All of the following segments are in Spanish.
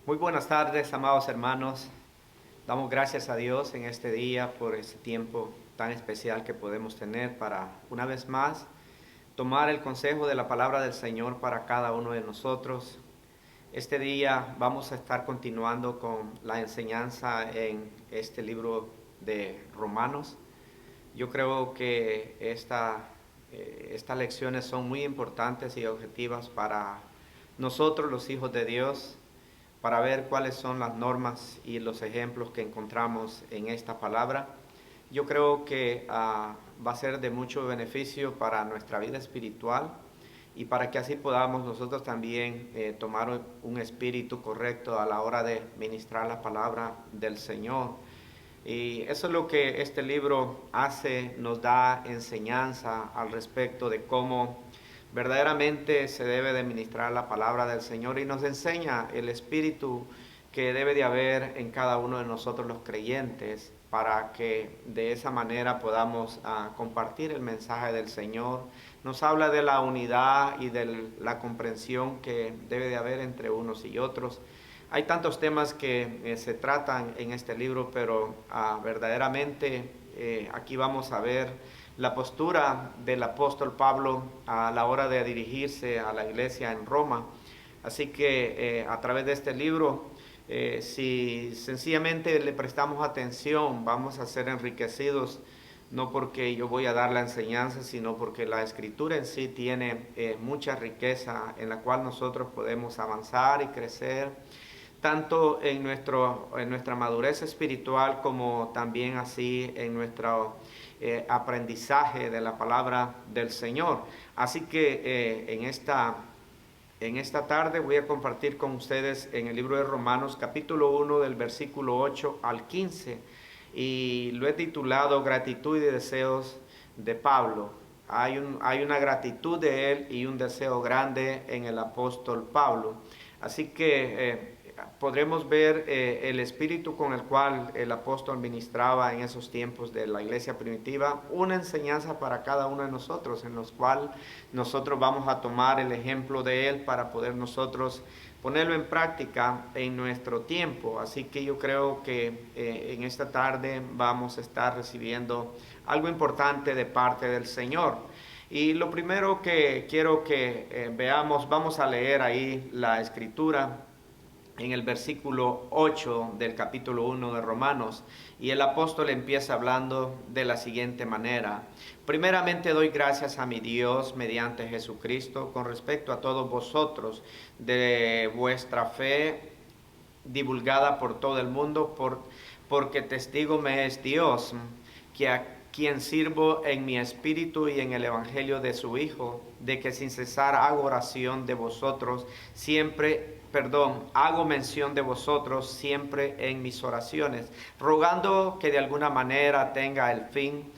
Muy buenas tardes, amados hermanos. Damos gracias a Dios en este día por este tiempo tan especial que podemos tener para, una vez más, tomar el consejo de la palabra del Señor para cada uno de nosotros. Este día vamos a estar continuando con la enseñanza en este libro de Romanos. Yo creo que estas lecciones son muy importantes y objetivas para nosotros, los hijos de Dios, para ver cuáles son las normas y los ejemplos que encontramos en esta palabra. Yo creo que va a ser de mucho beneficio para nuestra vida espiritual y para que así podamos nosotros también tomar un espíritu correcto a la hora de ministrar la palabra del Señor. Y eso es lo que este libro hace, nos da enseñanza al respecto de cómo verdaderamente se debe de ministrar la palabra del Señor y nos enseña el espíritu que debe de haber en cada uno de nosotros los creyentes para que de esa manera podamos compartir el mensaje del Señor. Nos habla de la unidad y de la comprensión que debe de haber entre unos y otros. Hay tantos temas que se tratan en este libro, pero verdaderamente aquí vamos a ver la postura del apóstol Pablo a la hora de dirigirse a la iglesia en Roma. Así que a través de este libro, si sencillamente le prestamos atención, vamos a ser enriquecidos, no porque yo voy a dar la enseñanza, sino porque la escritura en sí tiene mucha riqueza en la cual nosotros podemos avanzar y crecer, tanto en nuestra madurez espiritual como también así en nuestro aprendizaje de la palabra del Señor. Así que en esta tarde voy a compartir con ustedes en el libro de Romanos capítulo 1 del versículo 8 al 15 y lo he titulado Gratitud y deseos de Pablo. Hay una gratitud de él y un deseo grande en el apóstol Pablo. Así que podremos ver el espíritu con el cual el apóstol ministraba en esos tiempos de la iglesia primitiva, una enseñanza para cada uno de nosotros, en los cual nosotros vamos a tomar el ejemplo de él para poder nosotros ponerlo en práctica en nuestro tiempo. Así que yo creo que en esta tarde vamos a estar recibiendo algo importante de parte del Señor. Y lo primero que quiero que veamos, vamos a leer ahí la escritura en el versículo 8 del capítulo 1 de Romanos, y el apóstol empieza hablando de la siguiente manera: primeramente doy gracias a mi Dios mediante Jesucristo con respecto a todos vosotros, de vuestra fe divulgada por todo el mundo, porque testigo me es Dios, que a quien sirvo en mi espíritu y en el evangelio de su Hijo, de que sin cesar hago oración de vosotros hago mención de vosotros siempre en mis oraciones, rogando que de alguna manera tenga el fin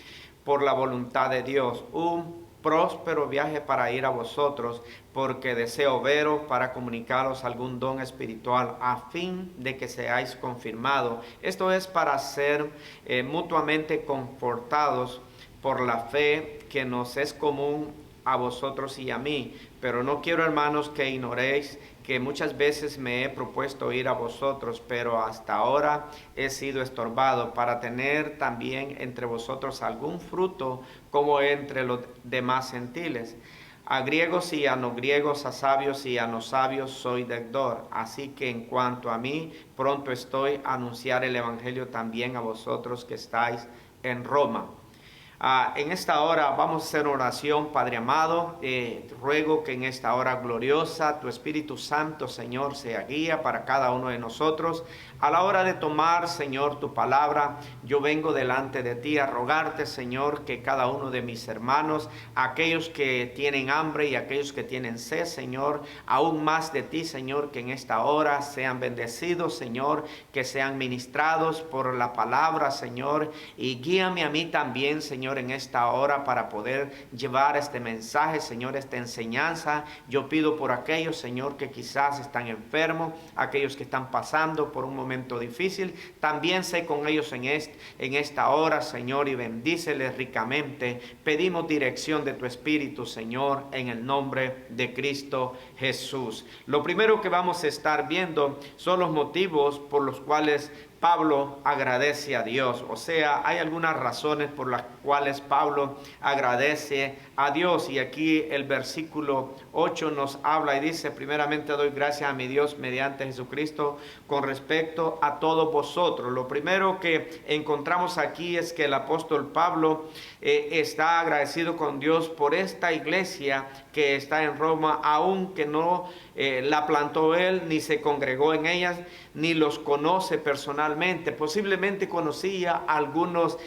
por la voluntad de Dios, un próspero viaje para ir a vosotros, porque deseo veros para comunicaros algún don espiritual, a fin de que seáis confirmados. Esto es para ser mutuamente confortados por la fe que nos es común a vosotros y a mí. Pero no quiero, hermanos, que ignoréis que muchas veces me he propuesto ir a vosotros, pero hasta ahora he sido estorbado, para tener también entre vosotros algún fruto como entre los demás gentiles. A griegos y a no griegos, a sabios y a no sabios soy deudor. Así que en cuanto a mí, pronto estoy a anunciar el evangelio también a vosotros que estáis en Roma. En esta hora vamos a hacer oración. Padre amado, ruego que en esta hora gloriosa tu Espíritu Santo, Señor, sea guía para cada uno de nosotros. A la hora de tomar, Señor, tu palabra, yo vengo delante de ti a rogarte, Señor, que cada uno de mis hermanos, aquellos que tienen hambre y aquellos que tienen sed, Señor, aún más de ti, Señor, que en esta hora sean bendecidos, Señor, que sean ministrados por la palabra, Señor, y guíame a mí también, Señor, Señor, en esta hora para poder llevar este mensaje, Señor, esta enseñanza. Yo pido por aquellos, Señor, que quizás están enfermos, aquellos que están pasando por un momento difícil. También sé con ellos en esta hora, Señor, y bendíceles ricamente. Pedimos dirección de tu Espíritu, Señor, en el nombre de Cristo Jesús. Lo primero que vamos a estar viendo son los motivos por los cuales Pablo agradece a Dios. O sea, hay algunas razones por las cuales Pablo agradece a Dios. Y aquí el versículo 8 nos habla y dice: primeramente doy gracias a mi Dios mediante Jesucristo con respecto a todos vosotros. Lo primero que encontramos aquí es que el apóstol Pablo está agradecido con Dios por esta iglesia que está en Roma, aunque no la plantó él, ni se congregó en ellas, ni los conoce personalmente. Posiblemente conocía a algunos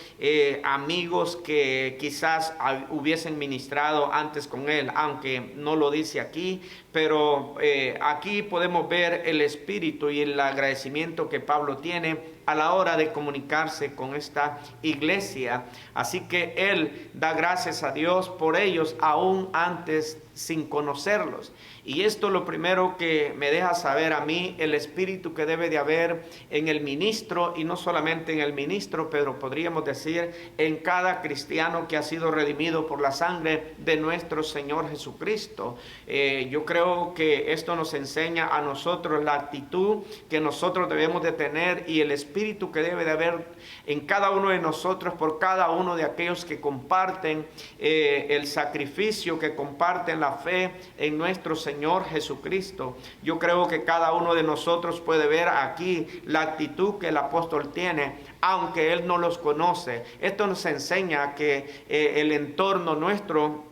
amigos que quizás hubiesen ministrado antes con él, aunque no lo dice aquí, pero aquí podemos ver el espíritu y el agradecimiento que Pablo tiene a la hora de comunicarse con esta iglesia. Así que él da gracias a Dios por ellos, aún antes sin conocerlos. Y esto lo primero que me deja saber a mí el espíritu que debe de haber en el ministro, y no solamente en el ministro, pero podríamos decir en cada cristiano que ha sido redimido por la sangre de nuestro Señor Jesucristo. Yo creo que esto nos enseña a nosotros la actitud que nosotros debemos de tener y el espíritu que debe de haber en cada uno de nosotros por cada uno de aquellos que comparten el sacrificio, que comparten la fe en nuestro Señor Jesucristo. Yo creo que cada uno de nosotros puede ver aquí la actitud que el apóstol tiene, aunque él no los conoce. Esto nos enseña que el entorno nuestro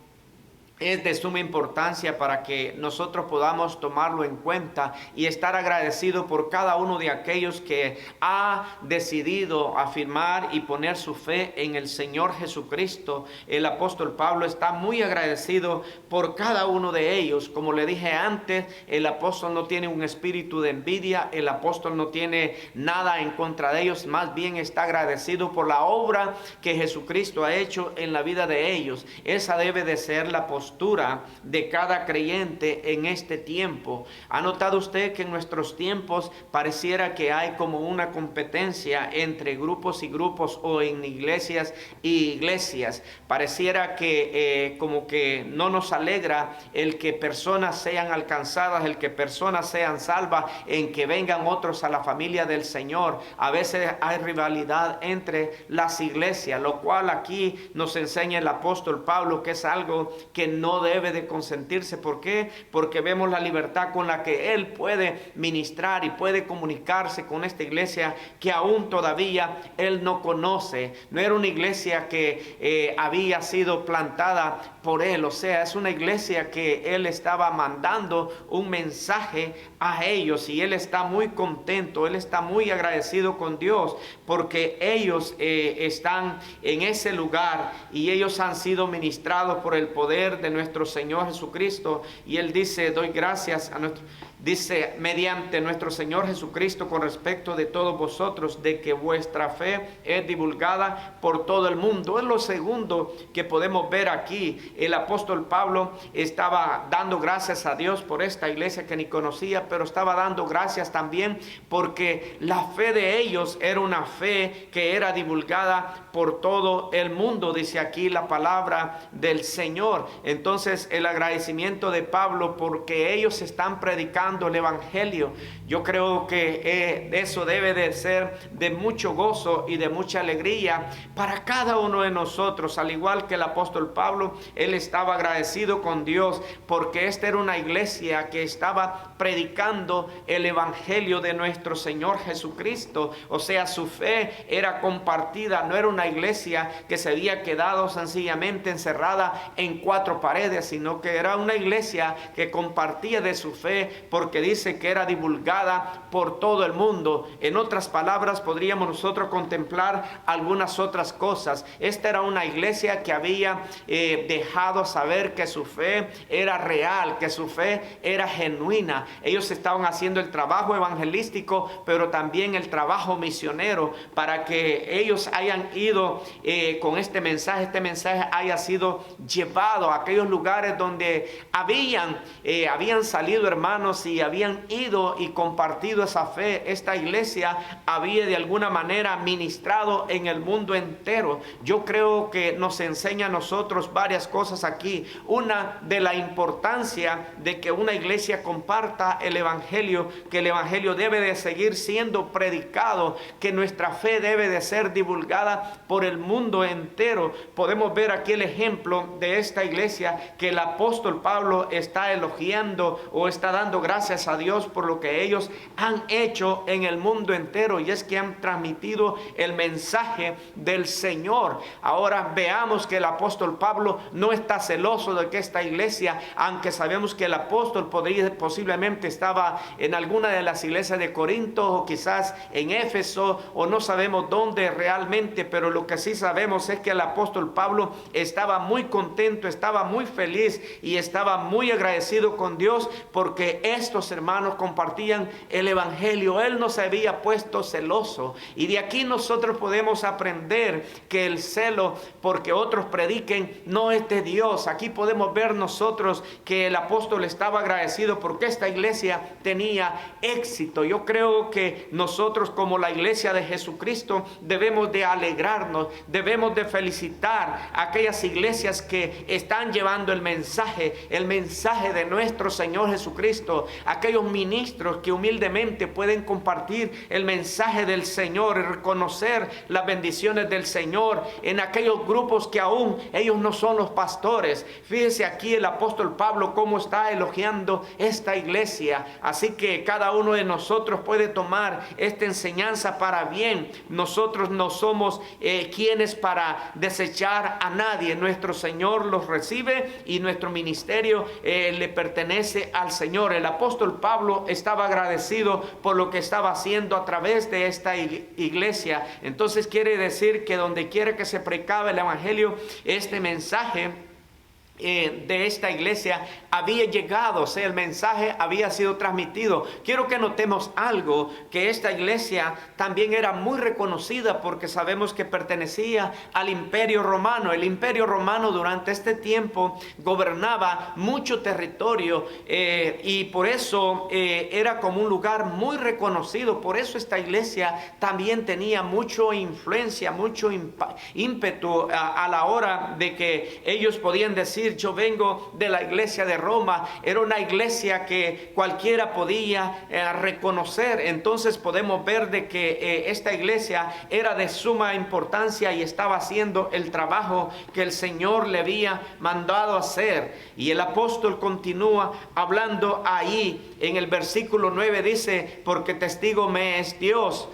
es de suma importancia para que nosotros podamos tomarlo en cuenta y estar agradecido por cada uno de aquellos que ha decidido afirmar y poner su fe en el Señor Jesucristo. El apóstol Pablo está muy agradecido por cada uno de ellos. Como le dije antes, el apóstol no tiene un espíritu de envidia, el apóstol no tiene nada en contra de ellos, más bien está agradecido por la obra que Jesucristo ha hecho en la vida de ellos. Esa debe de ser la postura de cada creyente en este tiempo. ¿Ha notado usted que en nuestros tiempos pareciera que hay como una competencia entre grupos y grupos, o en iglesias y iglesias? Pareciera que como que no nos alegra el que personas sean alcanzadas, el que personas sean salvas, en que vengan otros a la familia del Señor. A veces hay rivalidad entre las iglesias, lo cual aquí nos enseña el apóstol Pablo que es algo que no debe de consentirse. ¿Por qué? Porque vemos la libertad con la que él puede ministrar y puede comunicarse con esta iglesia que aún todavía él no conoce. No era una iglesia que había sido plantada por él, o sea, es una iglesia que él estaba mandando un mensaje a ellos, y él está muy contento, él está muy agradecido con Dios porque ellos están en ese lugar y ellos han sido ministrados por el poder de nuestro Señor Jesucristo. Y él dice: doy gracias a dice, mediante nuestro Señor Jesucristo, con respecto de todos vosotros, de que vuestra fe es divulgada por todo el mundo. Es lo segundo que podemos ver aquí. El apóstol Pablo estaba dando gracias a Dios por esta iglesia que ni conocía, pero estaba dando gracias también porque la fe de ellos era una fe que era divulgada por todo el mundo, dice aquí la palabra del Señor. Entonces, el agradecimiento de Pablo porque ellos están predicando el evangelio. Yo creo que eso debe de ser de mucho gozo y de mucha alegría para cada uno de nosotros. Al igual que el apóstol Pablo, él estaba agradecido con Dios porque esta era una iglesia que estaba predicando el evangelio de nuestro Señor Jesucristo. O sea, su fe era compartida, no era una iglesia que se había quedado sencillamente encerrada en cuatro paredes, sino que era una iglesia que compartía de su fe, porque dice que era divulgada por todo el mundo. En otras palabras, podríamos nosotros contemplar algunas otras cosas. Esta era una iglesia que había dejado saber que su fe era real, que su fe era genuina. Ellos estaban haciendo el trabajo evangelístico, pero también el trabajo misionero, para que ellos hayan ido con este mensaje haya sido llevado a aquellos lugares donde habían salido hermanos y habían ido y compartido esa fe. Esta iglesia había de alguna manera ministrado en el mundo entero. Yo creo que nos enseña a nosotros varias cosas aquí. Una, de la importancia de que una iglesia comparta el evangelio, que el evangelio debe de seguir siendo predicado, que nuestra fe debe de ser divulgada por el mundo entero. Podemos ver aquí el ejemplo de esta iglesia, que el apóstol Pablo está elogiando o está dando gracias a Dios por lo que ellos han hecho en el mundo entero, y es que han transmitido el mensaje del Señor. Ahora veamos que el apóstol Pablo no está celoso de que esta iglesia, aunque sabemos que el apóstol posiblemente estaba en alguna de las iglesias de Corinto o quizás en Éfeso, o no sabemos dónde realmente, pero lo que sí sabemos es que el apóstol Pablo estaba muy contento, estaba muy feliz y estaba muy agradecido con Dios porque estos hermanos compartían el evangelio. Él no se había puesto celoso, y de aquí nosotros podemos aprender que el celo porque otros prediquen no es de Dios. Aquí podemos ver nosotros que el apóstol estaba agradecido porque esta iglesia tenía éxito. Yo creo que nosotros, como la iglesia de Jesucristo, debemos de alegrarnos, debemos de felicitar a aquellas iglesias que están llevando el mensaje de nuestro Señor Jesucristo, aquellos ministros que humildemente pueden compartir el mensaje del Señor y reconocer las bendiciones del Señor en aquellos grupos que aún ellos no son los pastores. Fíjese aquí el apóstol Pablo cómo está elogiando esta iglesia. Así que cada uno de nosotros puede tomar esta enseñanza para bien. Nosotros no somos quienes para desechar a nadie. Nuestro Señor los recibe y nuestro ministerio le pertenece al Señor. El apóstol Pablo estaba agradecido por lo que estaba haciendo a través de esta iglesia. Entonces quiere decir que donde quiera que se predicaba el evangelio, este mensaje de esta iglesia había llegado, o sea, el mensaje había sido transmitido. Quiero que notemos algo, que esta iglesia también era muy reconocida porque sabemos que pertenecía al Imperio Romano. El Imperio Romano durante este tiempo gobernaba mucho territorio y por eso era como un lugar muy reconocido. Por eso esta iglesia también tenía mucha influencia, mucho ímpetu a la hora de que ellos podían decir: yo vengo de la iglesia de Roma. Era una iglesia que cualquiera podía reconocer. Entonces podemos ver de que esta iglesia era de suma importancia y estaba haciendo el trabajo que el Señor le había mandado hacer. Y el apóstol continúa hablando ahí en el versículo 9, dice: porque testigo me es Dios,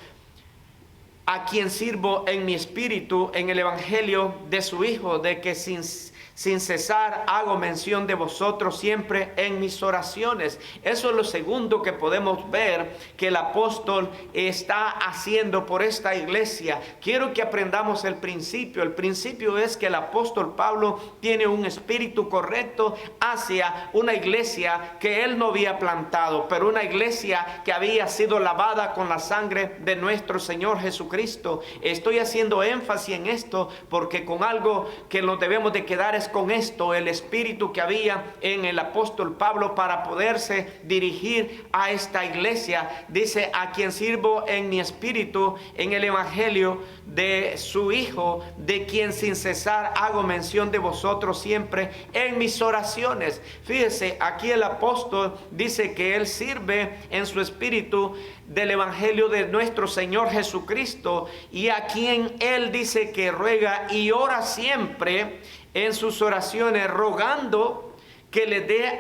a quien sirvo en mi espíritu en el evangelio de su Hijo, de que sin cesar hago mención de vosotros siempre en mis oraciones. Eso es lo segundo que podemos ver que el apóstol está haciendo por esta iglesia. Quiero que aprendamos el principio. El principio es que el apóstol Pablo tiene un espíritu correcto hacia una iglesia que él no había plantado, pero una iglesia que había sido lavada con la sangre de nuestro Señor Jesucristo. Estoy haciendo énfasis en esto porque con algo que nos debemos de quedar es con esto, el espíritu que había en el apóstol Pablo para poderse dirigir a esta iglesia. Dice: a quien sirvo en mi espíritu en el evangelio de su Hijo, de quien sin cesar hago mención de vosotros siempre en mis oraciones. Fíjese, aquí el apóstol dice que él sirve en su espíritu del evangelio de nuestro Señor Jesucristo, y a quien él dice que ruega y ora siempre en sus oraciones, rogando que le dé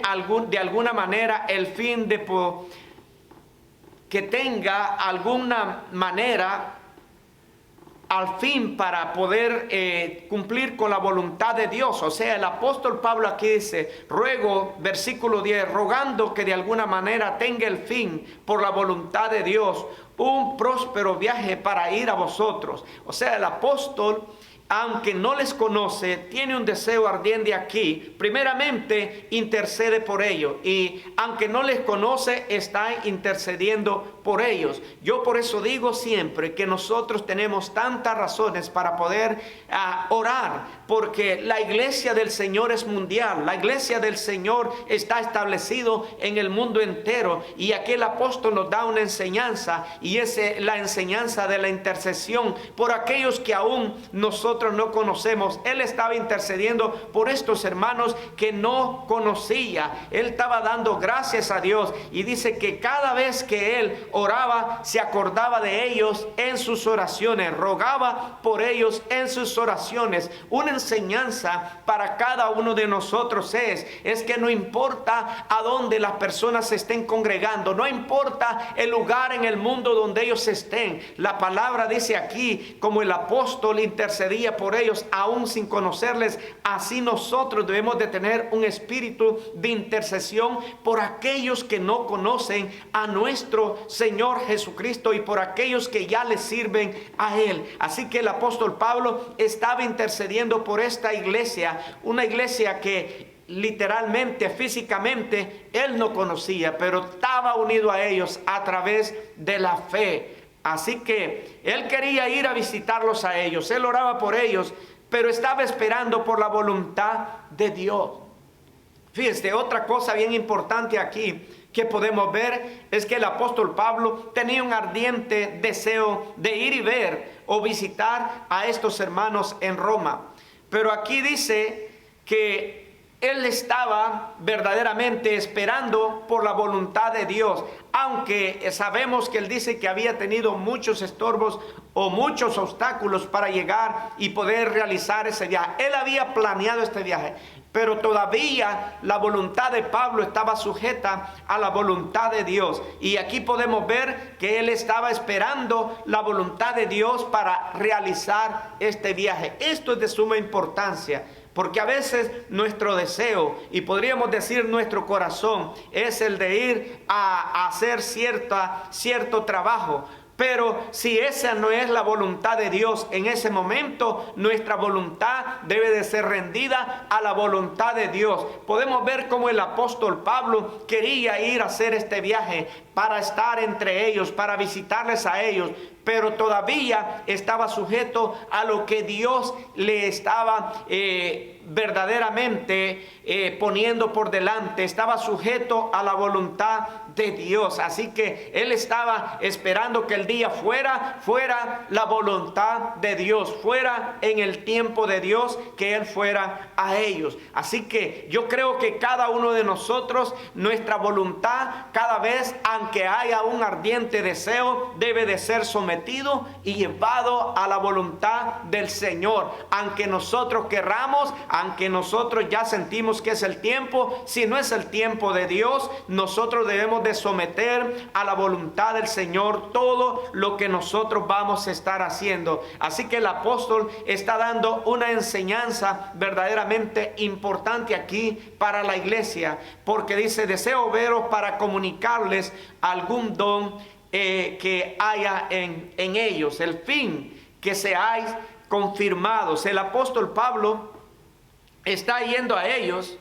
de alguna manera el fin de que tenga alguna manera al fin para poder cumplir con la voluntad de Dios. O sea, el apóstol Pablo aquí dice, ruego, versículo 10, rogando que de alguna manera tenga el fin por la voluntad de Dios, un próspero viaje para ir a vosotros. O sea, el apóstol, aunque no les conoce, tiene un deseo ardiente aquí. Primeramente, intercede por ellos. Y aunque no les conoce, está intercediendo por ellos. Yo por eso digo siempre que nosotros tenemos tantas razones para poder orar. Porque la iglesia del Señor es mundial. La iglesia del Señor está establecido en el mundo entero. Y aquí el apóstol nos da una enseñanza. Y es la enseñanza de la intercesión por aquellos que aún nosotros no conocemos. Él estaba intercediendo por estos hermanos que no conocía. Él estaba dando gracias a Dios y dice que cada vez que él oraba se acordaba de ellos en sus oraciones, rogaba por ellos en sus oraciones. Una enseñanza para cada uno de nosotros es que no importa a dónde las personas se estén congregando, no importa el lugar en el mundo donde ellos estén, la palabra dice aquí, como el apóstol intercedía por ellos aún sin conocerles, así nosotros debemos de tener un espíritu de intercesión por aquellos que no conocen a nuestro Señor Jesucristo y por aquellos que ya le sirven a Él. Así que el apóstol Pablo estaba intercediendo por esta iglesia, una iglesia que literalmente, físicamente, él no conocía, pero estaba unido a ellos a través de la fe. Así que él quería ir a visitarlos a ellos, él oraba por ellos, pero estaba esperando por la voluntad de Dios. Fíjense, otra cosa bien importante aquí que podemos ver es que el apóstol Pablo tenía un ardiente deseo de ir y ver o visitar a estos hermanos en Roma. Pero aquí dice que él estaba verdaderamente esperando por la voluntad de Dios, aunque sabemos que él dice que había tenido muchos estorbos o muchos obstáculos para llegar y poder realizar ese viaje. Él había planeado este viaje, pero todavía la voluntad de Pablo estaba sujeta a la voluntad de Dios. Y aquí podemos ver que él estaba esperando la voluntad de Dios para realizar este viaje. Esto es de suma importancia, porque a veces nuestro deseo, y podríamos decir nuestro corazón, es el de ir a hacer cierto trabajo. Pero si esa no es la voluntad de Dios en ese momento, nuestra voluntad debe de ser rendida a la voluntad de Dios. Podemos ver cómo el apóstol Pablo quería ir a hacer este viaje para estar entre ellos, para visitarles a ellos, pero todavía estaba sujeto a lo que Dios le estaba verdaderamente poniendo por delante. Estaba sujeto a la voluntad de Dios. Así que él estaba esperando que el día fuera la voluntad de Dios, fuera en el tiempo de Dios, que él fuera a ellos. Así que yo creo que cada uno de nosotros, nuestra voluntad cada vez, aunque haya un ardiente deseo, debe de ser sometido y llevado a la voluntad del Señor. Aunque nosotros querramos, aunque nosotros ya sentimos que es el tiempo, si no es el tiempo de Dios, nosotros debemos de someter a la voluntad del Señor todo lo que nosotros vamos a estar haciendo. Así que el apóstol está dando una enseñanza verdaderamente importante aquí para la iglesia, porque dice: deseo veros para comunicarles algún don que haya en ellos, el fin que seáis confirmados. El apóstol Pablo está yendo a ellos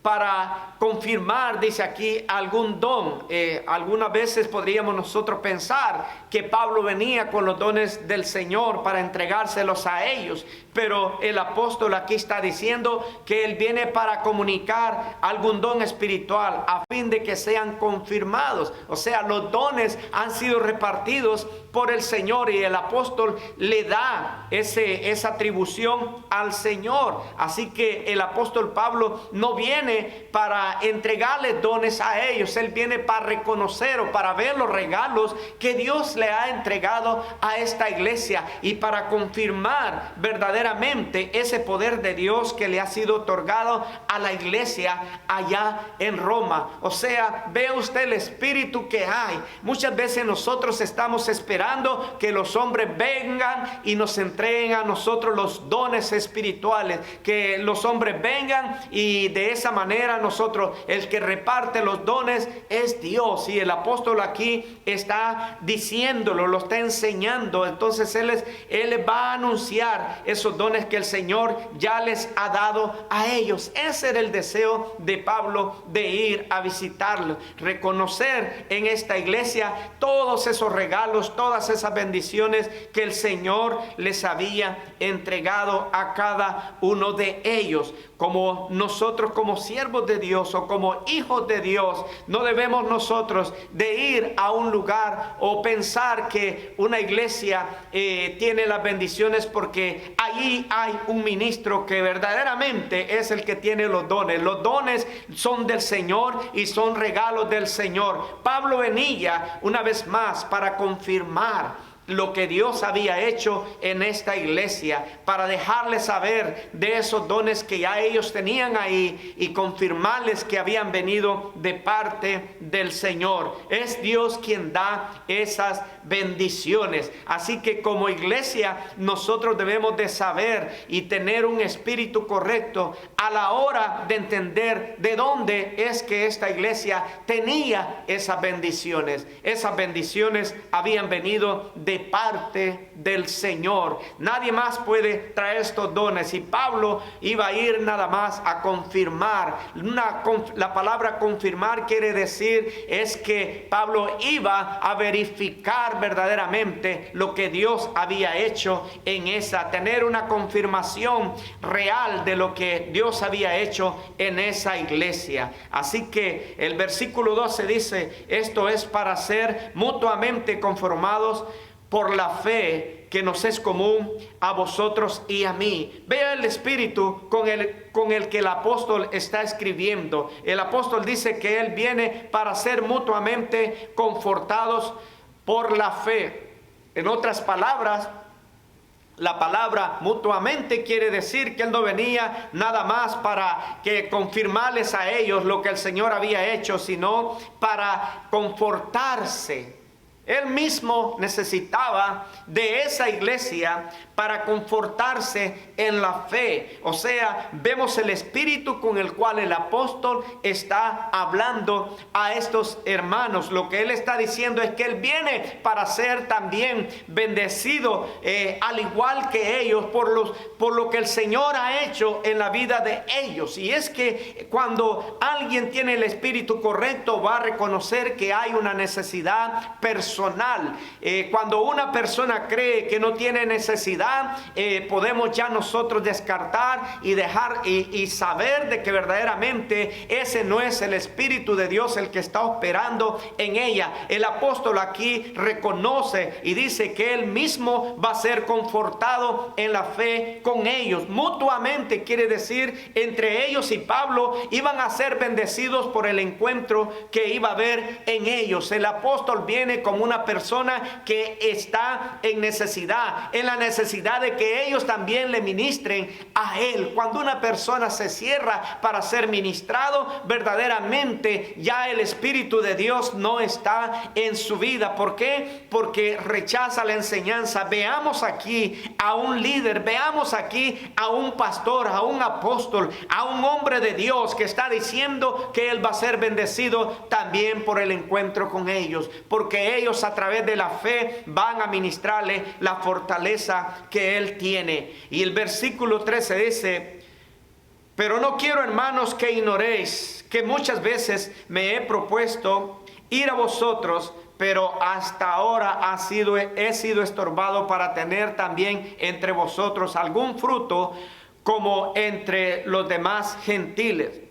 para confirmar, dice aquí, algún don. Algunas veces podríamos nosotros pensar que Pablo venía con los dones del Señor para entregárselos a ellos, pero el apóstol aquí está diciendo que él viene para comunicar algún don espiritual a fin de que sean confirmados. O sea, los dones han sido repartidos por el Señor y el apóstol le da esa atribución al Señor. Así que el apóstol Pablo no viene viene para entregarles dones a ellos. Él viene para reconocer o para ver los regalos que Dios le ha entregado a esta iglesia y para confirmar verdaderamente ese poder de Dios que le ha sido otorgado a la iglesia allá en Roma. O sea, ve usted el espíritu que hay. Muchas veces nosotros estamos esperando que los hombres vengan y nos entreguen a nosotros los dones espirituales, que los hombres vengan y de esa manera nosotros, el que reparte los dones es Dios. Y el apóstol aquí está diciéndolo, lo está enseñando. Entonces él les va a anunciar esos dones que el Señor ya les ha dado a ellos. Ese era el deseo de Pablo, de ir a visitarlo, reconocer en esta iglesia todos esos regalos, todas esas bendiciones que el Señor les había entregado a cada uno de ellos. Como nosotros, como siervos de Dios o como hijos de Dios, no debemos nosotros de ir a un lugar o pensar que una iglesia tiene las bendiciones porque allí hay un ministro que verdaderamente es el que tiene los dones. Los dones son del Señor y son regalos del Señor. Pablo venía una vez más para confirmar lo que Dios había hecho en esta iglesia, para dejarles saber de esos dones que ya ellos tenían ahí y confirmarles que habían venido de parte del Señor. Es Dios quien da esas bendiciones. Así que como iglesia nosotros debemos de saber y tener un espíritu correcto a la hora de entender de dónde es que esta iglesia tenía esas bendiciones. Esas bendiciones habían venido de parte del Señor. Nadie más puede traer estos dones. Y Pablo iba a ir nada más a confirmar. La palabra confirmar quiere decir es que Pablo iba a verificar verdaderamente lo que Dios había hecho en esa, tener una confirmación real de lo que Dios había hecho en esa iglesia. Así que el versículo 12 dice: esto es para ser mutuamente conformados por la fe que nos es común a vosotros y a mí. Vea el espíritu con el que el apóstol está escribiendo. El apóstol dice que él viene para ser mutuamente confortados por la fe. En otras palabras, la palabra mutuamente quiere decir que él no venía nada más para que confirmarles a ellos lo que el Señor había hecho, sino para confortarse. Él mismo necesitaba de esa iglesia para confortarse en la fe. O sea, vemos el espíritu con el cual el apóstol está hablando a estos hermanos. Lo que él está diciendo es que él viene para ser también bendecido, al igual que ellos, por lo que el Señor ha hecho en la vida de ellos. Y es que cuando alguien tiene el espíritu correcto, va a reconocer que hay una necesidad personal. Cuando una persona cree que no tiene necesidad, podemos ya nosotros descartar y dejar y saber de que verdaderamente ese no es el Espíritu de Dios el que está operando en ella. El apóstol aquí reconoce y dice que él mismo va a ser confortado en la fe con ellos. Mutuamente quiere decir entre ellos y Pablo iban a ser bendecidos por el encuentro que iba a haber en ellos. El apóstol viene como una persona que está en necesidad, en la necesidad de que ellos también le ministren a él. Cuando una persona se cierra para ser ministrado, verdaderamente ya el Espíritu de Dios no está en su vida. ¿Por qué? Porque rechaza la enseñanza. Veamos aquí a un líder, veamos aquí a un pastor, a un apóstol, a un hombre de Dios que está diciendo que él va a ser bendecido también por el encuentro con ellos, porque ellos a través de la fe van a ministrarle la fortaleza que él tiene. Y el versículo 13 dice: pero no quiero, hermanos, que ignoréis que muchas veces me he propuesto ir a vosotros, pero hasta ahora he sido estorbado para tener también entre vosotros algún fruto como entre los demás gentiles.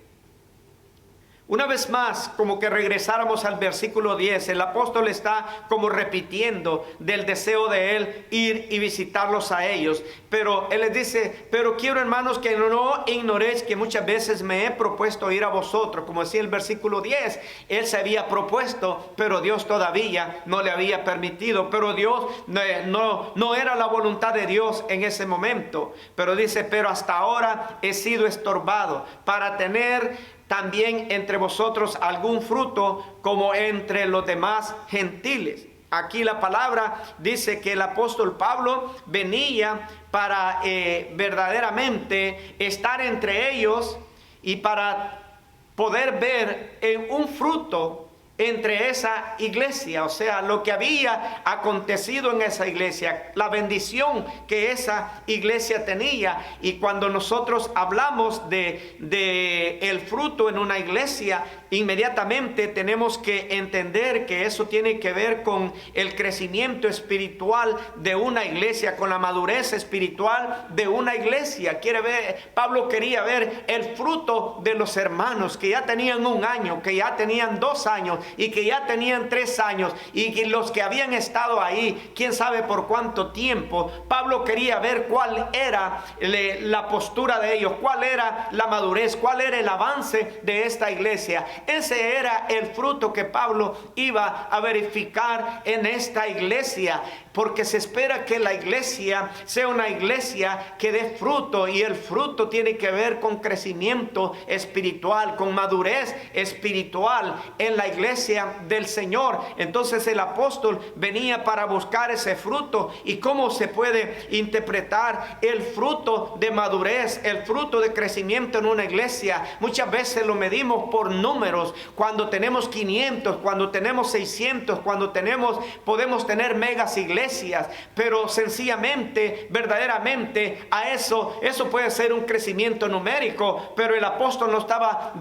Una vez más, como que regresáramos al versículo 10, el apóstol está como repitiendo del deseo de él ir y visitarlos a ellos. Pero él les dice, pero quiero, hermanos, que no ignoréis que muchas veces me he propuesto ir a vosotros. Como decía el versículo 10, él se había propuesto, pero Dios todavía no le había permitido. Pero Dios no era la voluntad de Dios en ese momento. Pero dice, pero hasta ahora he sido estorbado para tener también entre vosotros algún fruto como entre los demás gentiles. Aquí la palabra dice que el apóstol Pablo venía para verdaderamente estar entre ellos y para poder ver un fruto entre esa iglesia, o sea, lo que había acontecido en esa iglesia, la bendición que esa iglesia tenía. Y cuando nosotros hablamos de el fruto en una iglesia, inmediatamente tenemos que entender que eso tiene que ver con el crecimiento espiritual de una iglesia, con la madurez espiritual de una iglesia. Pablo quería ver el fruto de los hermanos que ya tenían 1 año, que ya tenían 2 años y que ya tenían 3 años, y que los que habían estado ahí, quién sabe por cuánto tiempo. Pablo quería ver cuál era la postura de ellos, cuál era la madurez, cuál era el avance de esta iglesia. Ese era el fruto que Pablo iba a verificar en esta iglesia, porque se espera que la iglesia sea una iglesia que dé fruto, y el fruto tiene que ver con crecimiento espiritual, con madurez espiritual en la iglesia del Señor. Entonces el apóstol venía para buscar ese fruto. ¿Y cómo se puede interpretar el fruto de madurez, el fruto de crecimiento en una iglesia? Muchas veces lo medimos por números. Cuando tenemos 500, cuando tenemos 600, podemos tener megas iglesias, pero sencillamente, verdaderamente, eso puede ser un crecimiento numérico. Pero el apóstol no estaba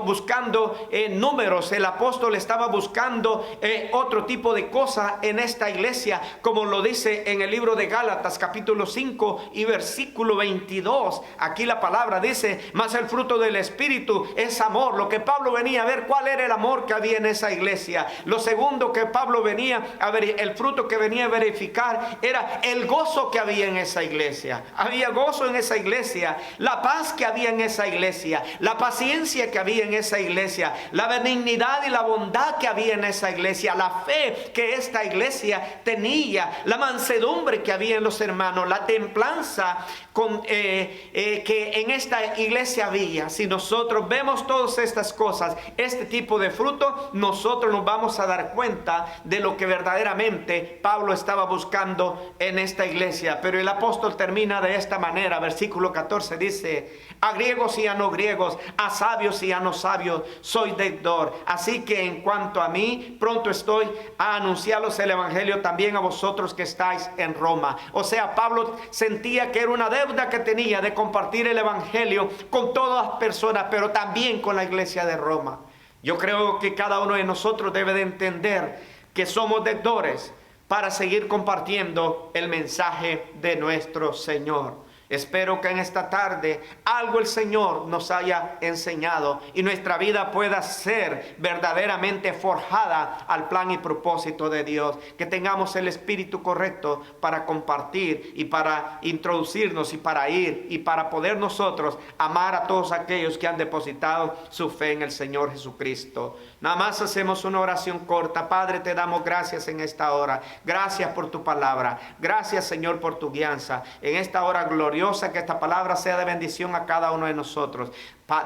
buscando números. El apóstol estaba buscando otro tipo de cosa en esta iglesia, como lo dice en el libro de Gálatas capítulo 5 y versículo 22. Aquí la palabra dice, mas el fruto del Espíritu es amor. Lo que Pablo venía a ver, cuál era el amor que había en esa iglesia. Lo segundo que Pablo venía a ver, el fruto que venía a verificar, era el gozo que había en esa iglesia. Había gozo en esa iglesia, la paz que había en esa iglesia, la paciencia que había en esa iglesia, la benignidad y la bondad que había en esa iglesia, la fe que esta iglesia tenía, la mansedumbre que había en los hermanos, la templanza que en esta iglesia había. Si nosotros vemos todas estas cosas, este tipo de fruto, nosotros nos vamos a dar cuenta de lo que verdaderamente Pablo estaba buscando en esta iglesia. Pero el apóstol termina de esta manera, versículo 14 dice, a griegos y a no griegos, a sabios y a no sabios, soy deudor. Así que en cuanto a mí, pronto estoy a anunciaros el evangelio también a vosotros que estáis en Roma. O sea, Pablo sentía que era una deuda que tenía de compartir el evangelio con todas las personas, pero también con la iglesia de Roma. Yo creo que cada uno de nosotros debe de entender que somos deudores para seguir compartiendo el mensaje de nuestro Señor. Espero que en esta tarde algo el Señor nos haya enseñado y nuestra vida pueda ser verdaderamente forjada al plan y propósito de Dios. Que tengamos el espíritu correcto para compartir y para introducirnos y para ir y para poder nosotros amar a todos aquellos que han depositado su fe en el Señor Jesucristo. Nada más hacemos una oración corta. Padre, te damos gracias en esta hora. Gracias por tu palabra. Gracias, Señor, por tu guianza. En esta hora gloriosa, que esta palabra sea de bendición a cada uno de nosotros.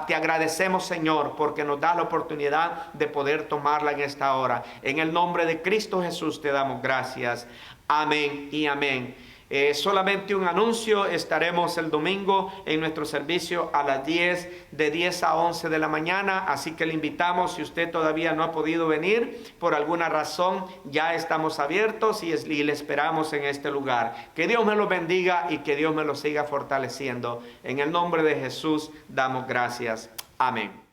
Te agradecemos, Señor, porque nos da la oportunidad de poder tomarla en esta hora. En el nombre de Cristo Jesús te damos gracias. Amén y amén. Solamente un anuncio: estaremos el domingo en nuestro servicio a las 10, de 10 a 11 de la mañana, así que le invitamos. Si usted todavía no ha podido venir por alguna razón, ya estamos abiertos y le esperamos en este lugar. Que Dios me lo bendiga y que Dios me lo siga fortaleciendo. En el nombre de Jesús damos gracias. Amén.